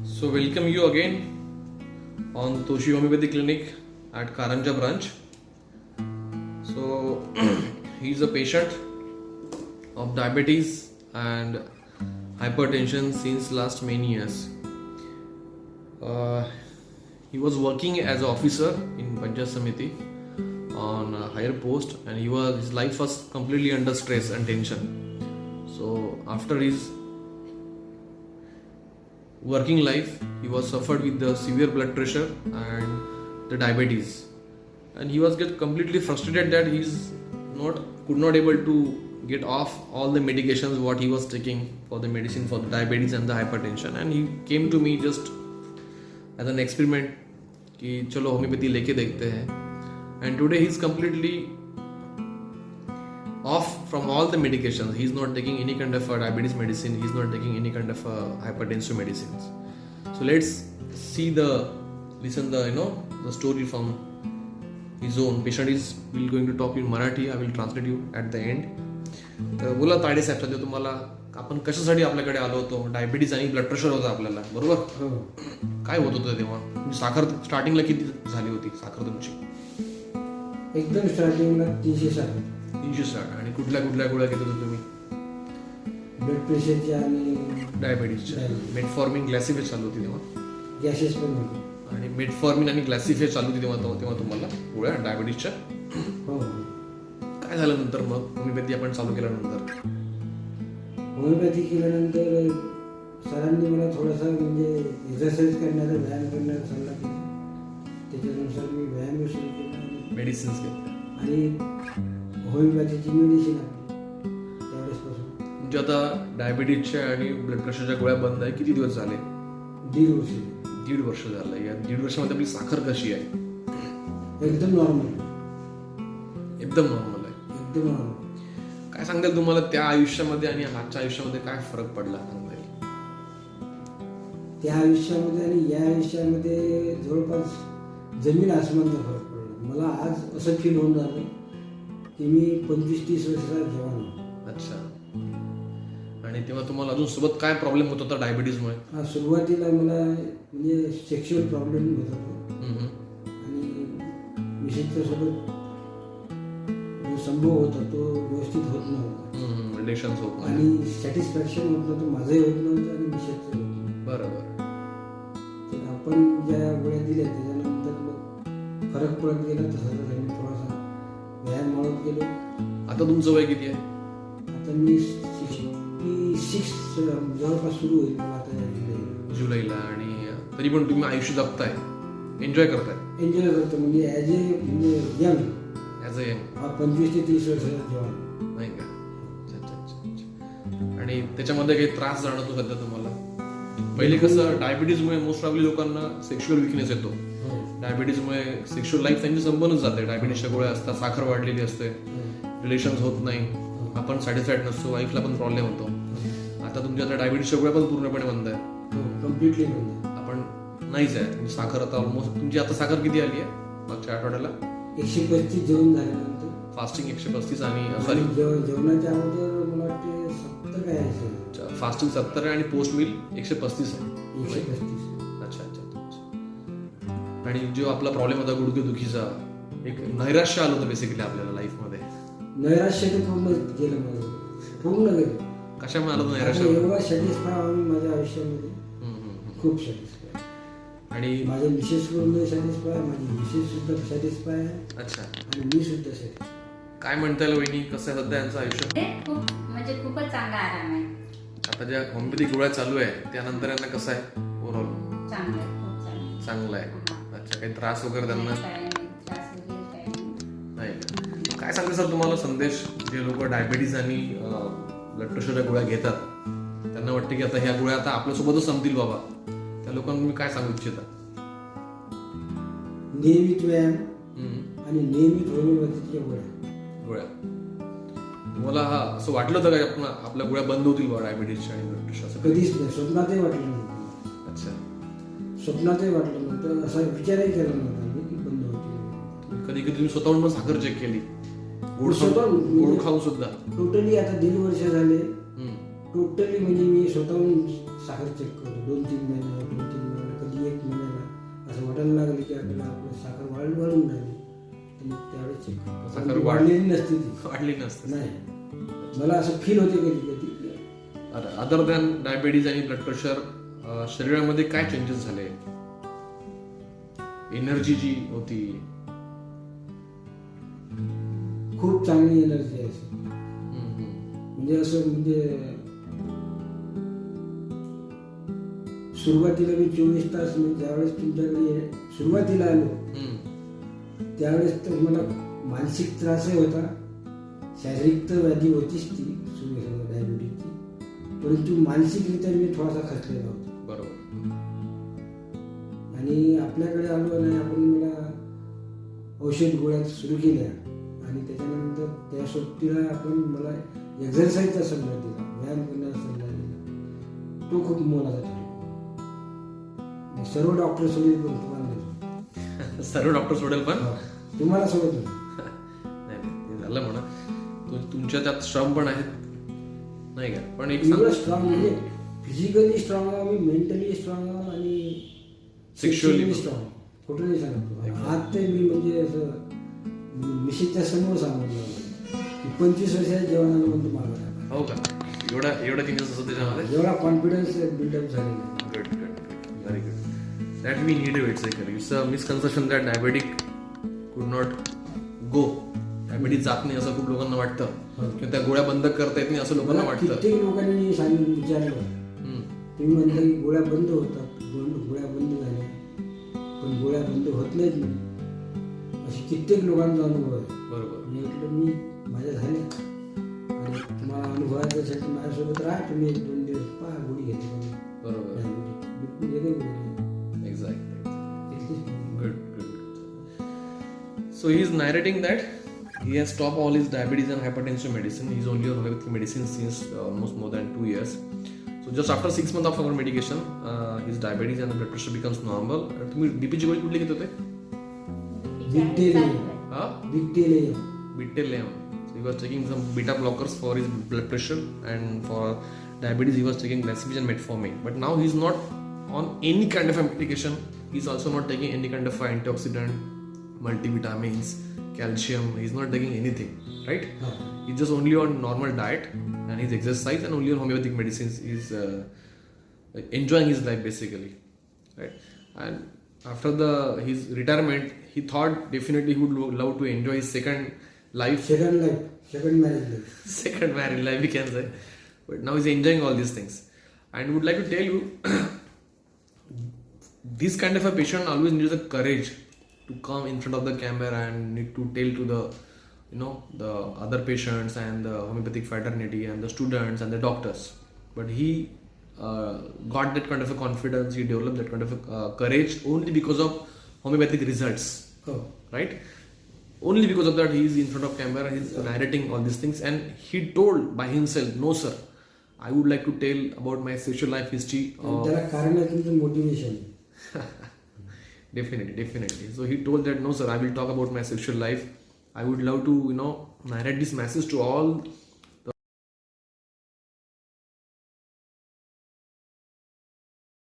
So welcome you again on Toshi Homeopathy Clinic at Karanja branch. So he is a patient of diabetes and hypertension since last many years. He was working as an officer in Panchayat Samiti on a higher post, and his life was completely under stress and tension. So after his working life, he was suffered with the severe blood pressure and the diabetes, and he was get completely frustrated that could not able to get off all the medications what he was taking for the medicine for the diabetes and the hypertension. And he came to me just as an experiment कि चलो homeopathy लेके देखते हैं. And today he is completely off from all the medications. He is not taking any kind of diabetes medicine. He is not taking any kind of hypertensive medicines. So let's listen the story from his own. Patient will going to talk in Marathi. I will translate you at the end. तर बोला ताडे साहेब, सध्या तुम्हाला आपण कशासाठी आपल्याकडे आलो होतो? Diabetes आणि ब्लड प्रेशर होतं आपल्याला, बरोबर? काय होत होतं तेव्हा? साखर स्टार्टिंगला किती झाली होती साखर तुमची? एकदम स्टार्टिंगला 360. 360. आणि कुठल्या गोळ्या घेत होता तुम्ही? ब्लड प्रेशरच्या आणि डायबिटीजच्या. मेटफॉर्मिन ग्लॅसिफेज चालू होती तेव्हा? गॅसेस पण होते. आणि मेटफॉर्मिन आणि ग्लॅसिफेज चालू होती तेव्हा तुम्हाला गोळ्या डायबिटीजच्या? हो. काय झालं नंतर मग होमिओपॅथी आपण चालू केल्यानंतर? होमिओपॅथी केल्यानंतर सरांनी मला थोडासा म्हणजे एक्सरसाइज करण्याचा, व्यायाम करण्याचा सल्ला दिला. त्याच्यानुसार मी व्यायाम सुरू केला, मेडिसिन्स घेतले आणि होमिओपॅथीची मेडिसिन आपली त्यावेळेसपासून. म्हणजे आता डायबिटीजच्या आणि ब्लड प्रेशरच्या गोळ्या बंद आहे किती दिवस झाले? 1.5 वर्ष. 1.5 वर्ष झालं. या 1.5 वर्षामध्ये आपली साखर कशी आहे? एकदम नॉर्मल. एकदम नॉर्मल आहे. एकदम नॉर्मल. काय सांगताल तुम्हाला त्या आयुष्यामध्ये आणि आजच्या आयुष्यामध्ये काय फरक पडला सांगता येईल? त्या आयुष्यामध्ये आणि या आयुष्यामध्ये जवळपास जमीन आसमानचा फरक पडला. मला आज असं फील होऊन झालं की मी 25-30 वर्षाचा जवान आहे. अच्छा. आणि तेव्हा तुम्हाला अजून सोबत काय प्रॉब्लेम होत होता डायबिटीजमुळे? सुरुवातीला मला म्हणजे सेक्शुअल प्रॉब्लेम होत होता आणि विशेषतः सोबत जो संभोग होता तो व्यवस्थित होत नव्हता. रिलेशन्स होत आणि सॅटिस्फॅक्शन होत नव्हतं, माझंही होत नव्हतं आणि विशेषच होत नव्हतं. बरोबर. तर आपण ज्या गोळ्या दिल्या त्याच्यानंतर मग फरक पडत गेला. तसा मी थोडासा व्यायाम वाढत गेलो. आता तुमचं वय किती आहे? आता मी 66 जवळपास सुरू होईल मला आता जुलैला. आणि तरी पण तुम्ही आयुष्य जगताय, एन्जॉय करताय? एन्जॉय करतो म्हणजे ॲज ए म्हणजे यंग. As a young. 25 ते 30 वर्षाचा जवान. नाही का? अच्छा. आणि त्याच्यामध्ये काही त्रास जाणवतो सध्या तुम्हाला? पहिले कसं डायबिटीजमुळे मोस्ट प्रॉब्ली लोकांना सेक्शुअल विकनेस येतो. डायबिटीजमुळे सेक्शुअल लाईफ त्यांची संपूर्णच जाते. डायबिटीजच्या गोळ्या असतात, साखर वाढलेली असते, रिलेशन्स होत नाही, आपण सॅटिस्फाईड नसतो, वाईफला पण प्रॉब्लेम होतो. आता तुमच्या आता डायबिटीजच्या गोळ्या पण पूर्णपणे बंद आहे. कम्प्लिटली बंद. आपण नाहीच आहे. साखर आता ऑलमोस्ट तुमची आता साखर किती आली आहे मागच्या आठवड्याला? 135 जेवण झाल्यानंतर. फास्टिंग 135 आणि सॉरी जेवणाच्या अगोदर मला वाटते 70 काय आहे. फास्टिंग 70 आहे आणि पोस्ट मील 135 आहे. 135. अच्छा. आणि जो आपला प्रॉब्लेम होता गुडघेदुखीचा, एक नैराश्य आलं होतं बेसिकली आपल्याला लाईफमध्ये. नैराश्य तर पूर्ण गेलं माझं, पूर्ण गेलं. कशामुळे आलं होतं नैराश्य? एवढा सॅटिस्फाय आम्ही माझ्या आयुष्यामध्ये खूप सॅटिस्फाय. आणि माझ्या मिसेस पूर्ण सॅटिस्फाय, माझी मिसेस सुद्धा सॅटिस्फाय आहे. अच्छा. आणि मी सुद्धा सॅटिस्फाय. काय म्हणता येईल वहिनी, कसं आहे सध्या यांचं आयुष्य? म्हणजे खूपच चांगला आराम आहे. आता ज्या होमिओपॅथी गोळ्या चालू आहे त्यानंतर यांना कसं आहे ओव्हरऑल? चांगलं आहे, खूप चांगलं. चांगलं आहे. अच्छा. काही त्रास वगैरे त्यांना नाही? काय सांगते सर तुम्हाला संदेश, जे लोक डायबिटीज आणि ब्लड प्रेशरच्या गोळ्या घेतात त्यांना वाटतं की आता ह्या गोळ्या आता आपल्यासोबतच संपतील बाबा, त्या लोकांना तुम्ही काय सांगू इच्छिता? नियमित व्यायाम आणि नियमित होमिओपॅथीच्या गोळ्या. तुम्हाला असं वाटलं होतं का आपण आपल्या गोळ्या बंद होतील बा डायबिटीजच्या आणि ब्लड प्रेशरच्या? कधीच नाही, स्वप्नातही वाटलं नव्हतं. अच्छा. स्वप्नातही वाटलं नव्हतं, असा विचारही केला नव्हता मी की बंद होतील. कधी तुम्ही स्वतःहून पण साखर चेक केली? गोड खाऊन सुद्धा? टोटली आता 1.5 वर्ष झाले टोटली म्हणजे मी स्वतःहून साखर चेक करतो 2-3 महिन्याला कधी 1 महिन्याला असं वाटायला लागलं की आपल्याला आपलं साखर वाढून राहिली तर मग त्यावेळेस चेक करतो. साखर वाढलेली नसते ती वाढली नसते. नाही मला असं फील होते कधी कधी. अदर दॅन डायबिटीज आणि ब्लड प्रेशर शरीरामध्ये काय चेंजेस झाले? एनर्जी जी होती खूप चांगली एनर्जी आहे असं. म्हणजे असं म्हणजे सुरुवातीला मी 24 तास म्हणजे ज्यावेळेस तुमच्याकडे सुरुवातीला आलो त्यावेळेस तर मला मानसिक त्रासही होता, शारीरिक तर व्याधी होतीच ती डायबिटीजची, परंतु मानसिकरित्या मी थोडासा खचलेला होता. बरोबर. आणि आपल्याकडे आलो नाही आपण मला औषध गोळ्या सुरू केल्या आणि त्याच्यानंतर त्या सोबतीला आपण मला एक्झरसाईजचा सल्ला दिला, व्यायाम करण्याचा सल्ला दिला, तो खूप मोलाचा ठरला. सर्व डॉक्टर सोडून पण तुम्हाला देतो. सर्व डॉक्टर सोडेल पण तुम्हाला सोडत नाही ते झालं म्हणा. तुमच्या त्यात श्रम पण आहेत नाही का? पण एक स्ट्रॉंग म्हणजे फिजिकली स्ट्रॉंग आहो मी, मेंटली स्ट्रॉंग आहो आणि सेक्शुअली स्ट्रॉंग. कुठं नाही सांगतो आज ते मी म्हणजे असं मिशीच्या समोर सांगितलं की 25 वर्षाच्या जेवणाला म्हणतो मागं. हो का? एवढा चेंजेस असतो त्याच्यामध्ये? एवढा कॉन्फिडन्स बिल्डअप झालेला. Good. Very good. That we need it basically. It's a misconception that diabetic could not go. Diabetes जात नाही असं खूप लोकांना वाटतं किंवा त्या गोळ्या बंद करता येत नाही असं लोकांना वाटतं. कित्येक लोकांनी सांगितलं विचारलं तुम्ही म्हणता की गोळ्या बंद होतात, गोळ्या बंद झाल्या पण गोळ्या बंद होत नाहीत नाही, असे कित्येक लोकांचा अनुभव आहे. बरोबर. मी म्हटलं मी माझ्या झाल्या आणि तुम्हाला अनुभवाच्यासाठी माझ्यासोबत राहा, तुम्ही 1-2 दिवस पहा गोळी घेते. बरोबर. Exactly. Good. So he is narrating that he has stopped all his diabetes and hypertension medicine. He is only on homeopathic medicine since almost more than 2 years. So just after 6 months of our medication, his diabetes and the blood pressure becomes normal. तुम्ही बीपीची गोळी कुठली घेत होते? Bictelium. So he was taking some beta blockers for his blood pressure, and for diabetes he was taking Lasivige and Metformin. But now he is not on any kind of a medication. He is also not taking any kind of antioxidant, multivitamins, calcium. He is not taking anything, right? He's just only on normal diet and his exercise and only on homeopathic medicines. He's enjoying his life basically, right? And after his retirement, he thought definitely he would love to enjoy his second marriage life. Second married life, we can say. But now he's enjoying all these things, and would like to tell you, this kind of a patient always needs the courage to come in front of the camera and need to tell to the other patients and the homeopathic fraternity and the students and the doctors. But he got that kind of a confidence. He developed that kind of a courage only because of homeopathic results. Right? Only because of that he is in front of camera, he is narrating all these things, and he told by himself, no sir, I would like to tell about my sexual life history. त्याला कारण आहे तुमचं motivation. Definitely. So he told that no sir, I will talk about my sexual life. I would love to narrate this message to all